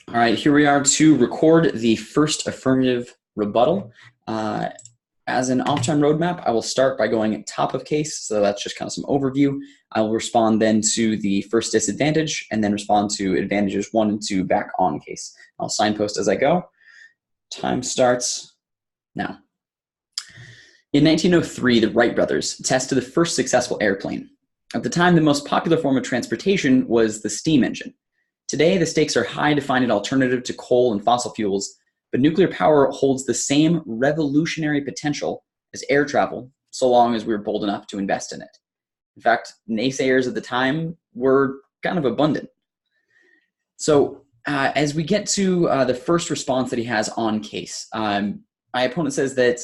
All right, here we are to record the first affirmative rebuttal. As an off-time roadmap, I will start by going top of case, so that's just kind of some overview. I will respond then to the first disadvantage, and then respond to advantages 1 and 2 back on case. I'll signpost as I go. Time starts now. In 1903, the Wright brothers tested the first successful airplane. At the time, the most popular form of transportation was the steam engine. Today, the stakes are high to find an alternative to coal and fossil fuels, but nuclear power holds the same revolutionary potential as air travel, so long as we're bold enough to invest in it. In fact, naysayers at the time were kind of abundant. So as we get to the first response that he has on case, my opponent says that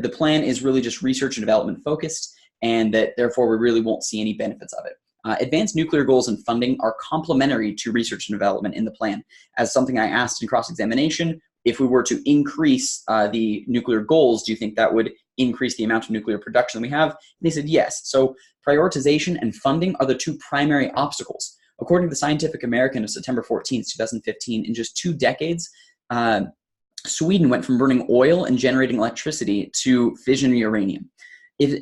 the plan is really just research and development focused, and that therefore we really won't see any benefits of it. Advanced nuclear goals and funding are complementary to research and development in the plan. As something I asked in cross-examination, if we were to increase the nuclear goals, do you think that would increase the amount of nuclear production that we have? And they said yes. So prioritization and funding are the two primary obstacles. According to the Scientific American of September 14th, 2015, in just 2 decades, Sweden went from burning oil and generating electricity to fission uranium.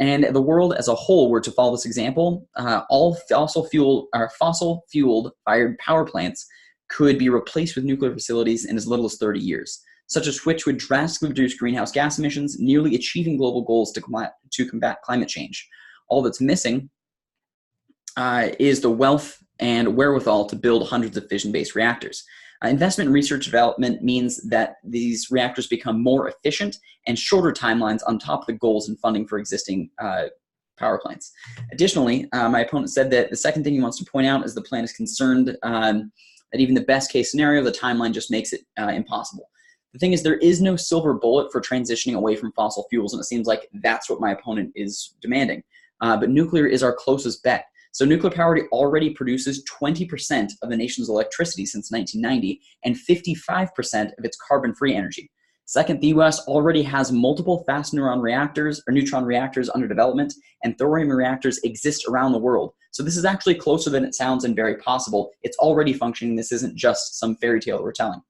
And the world as a whole were to follow this example, all fossil-fueled fired power plants could be replaced with nuclear facilities in as little as 30 years. Such a switch would drastically reduce greenhouse gas emissions, nearly achieving global goals to combat climate change. All that's missing is the wealth and wherewithal to build hundreds of fission-based reactors. Investment in research and development means that these reactors become more efficient and shorter timelines on top of the goals and funding for existing power plants. Additionally, my opponent said that the second thing he wants to point out is the plan is concerned that even the best case scenario, the timeline just makes it impossible. The thing is, there is no silver bullet for transitioning away from fossil fuels, and it seems like that's what my opponent is demanding. But nuclear is our closest bet. So nuclear power already produces 20% of the nation's electricity since 1990 and 55% of its carbon-free energy. Second, the US already has multiple fast neutron reactors under development, and thorium reactors exist around the world. So this is actually closer than it sounds and very possible. It's already functioning. This isn't just some fairy tale that we're telling.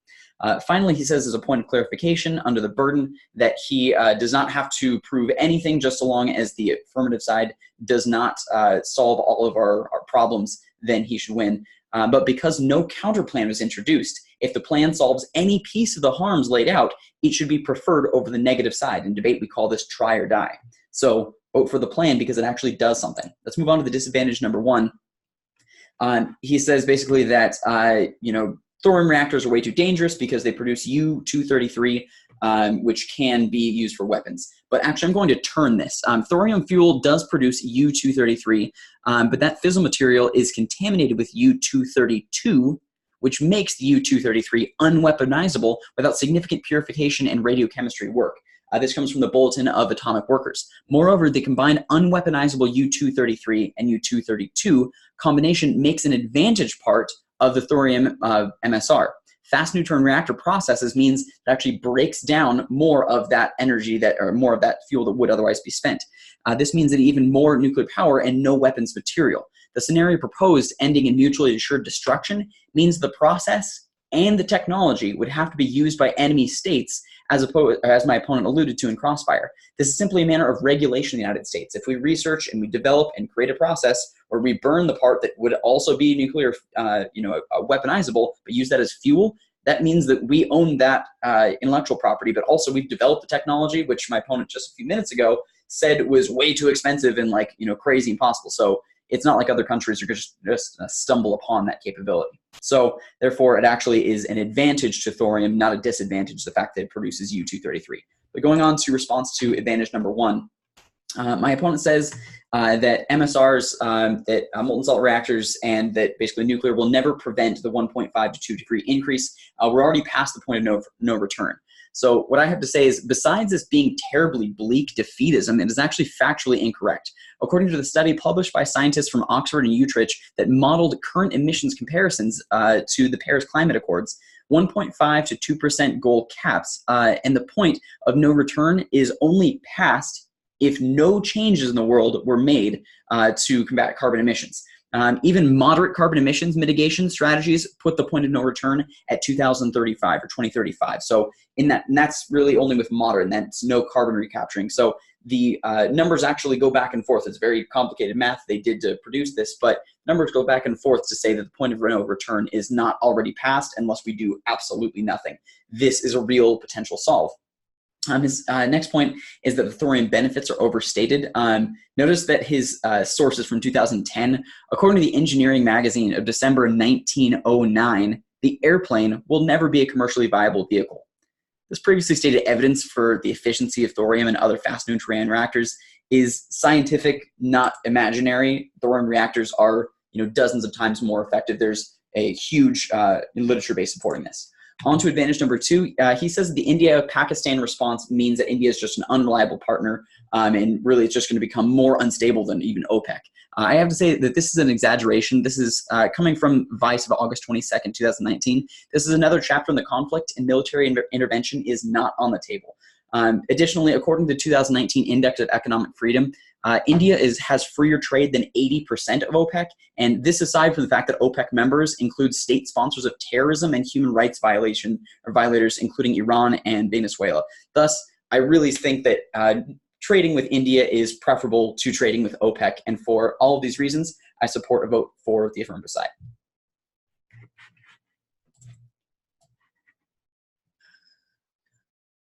Finally, he says as a point of clarification under the burden that he does not have to prove anything just so long as the affirmative side does not solve all of our problems, then he should win. But because no counterplan was introduced, if the plan solves any piece of the harms laid out, it should be preferred over the negative side. In debate, we call this try or die. So vote for the plan because it actually does something. Let's move on to the disadvantage number 1. He says basically that, thorium reactors are way too dangerous because they produce U-233, which can be used for weapons. But actually, I'm going to turn this. Thorium fuel does produce U-233, but that fissile material is contaminated with U-232, which makes the U-233 unweaponizable without significant purification and radiochemistry work. This comes from the Bulletin of Atomic Workers. Moreover, the combined unweaponizable U-233 and U-232 combination makes an advantage part of the thorium MSR. Fast neutron reactor processes means it actually breaks down more of that energy or more of that fuel that would otherwise be spent. This means that even more nuclear power and no weapons material. The scenario proposed, ending in mutually assured destruction, means the process and the technology would have to be used by enemy states, as my opponent alluded to in Crossfire. This is simply a matter of regulation in the United States. If we research and we develop and create a process where we burn the part that would also be nuclear, weaponizable, but use that as fuel, that means that we own that intellectual property, but also we've developed the technology, which my opponent just a few minutes ago said was way too expensive and crazy impossible. So it's not like other countries are just stumble upon that capability. So therefore, it actually is an advantage to thorium, not a disadvantage, the fact that it produces U-233. But going on to response to advantage number 1, my opponent says that MSRs, that molten salt reactors, and that basically nuclear will never prevent the 1.5 to 2 degree increase. We're already past the point of no return. So what I have to say is, besides this being terribly bleak defeatism, it is actually factually incorrect. According to the study published by scientists from Oxford and Utrecht that modeled current emissions comparisons to the Paris Climate Accords, 1.5 to 2% goal caps, and the point of no return is only passed if no changes in the world were made to combat carbon emissions. Even moderate carbon emissions mitigation strategies put the point of no return at 2035 or 2035. So and that's really only with moderate, and that's no carbon recapturing. So the numbers actually go back and forth. It's very complicated math they did to produce this, but numbers go back and forth to say that the point of no return is not already passed unless we do absolutely nothing. This is a real potential solve. His next point is that the thorium benefits are overstated. Notice that his source is from 2010. According to the Engineering Magazine of December 1909, the airplane will never be a commercially viable vehicle. This previously stated evidence for the efficiency of thorium and other fast neutron reactors is scientific, not imaginary. Thorium reactors are, dozens of times more effective. There's a huge literature base supporting this. On to advantage number 2. He says that the India-Pakistan response means that India is just an unreliable partner, and really it's just going to become more unstable than even OPEC. I have to say that this is an exaggeration. This is coming from Vice of August 22nd, 2019. This is another chapter in the conflict, and military intervention is not on the table. Additionally, according to the 2019 Index of Economic Freedom, India has freer trade than 80% of OPEC, and this aside from the fact that OPEC members include state sponsors of terrorism and human rights violators, including Iran and Venezuela. Thus, I really think that trading with India is preferable to trading with OPEC, and for all of these reasons, I support a vote for the affirmative side.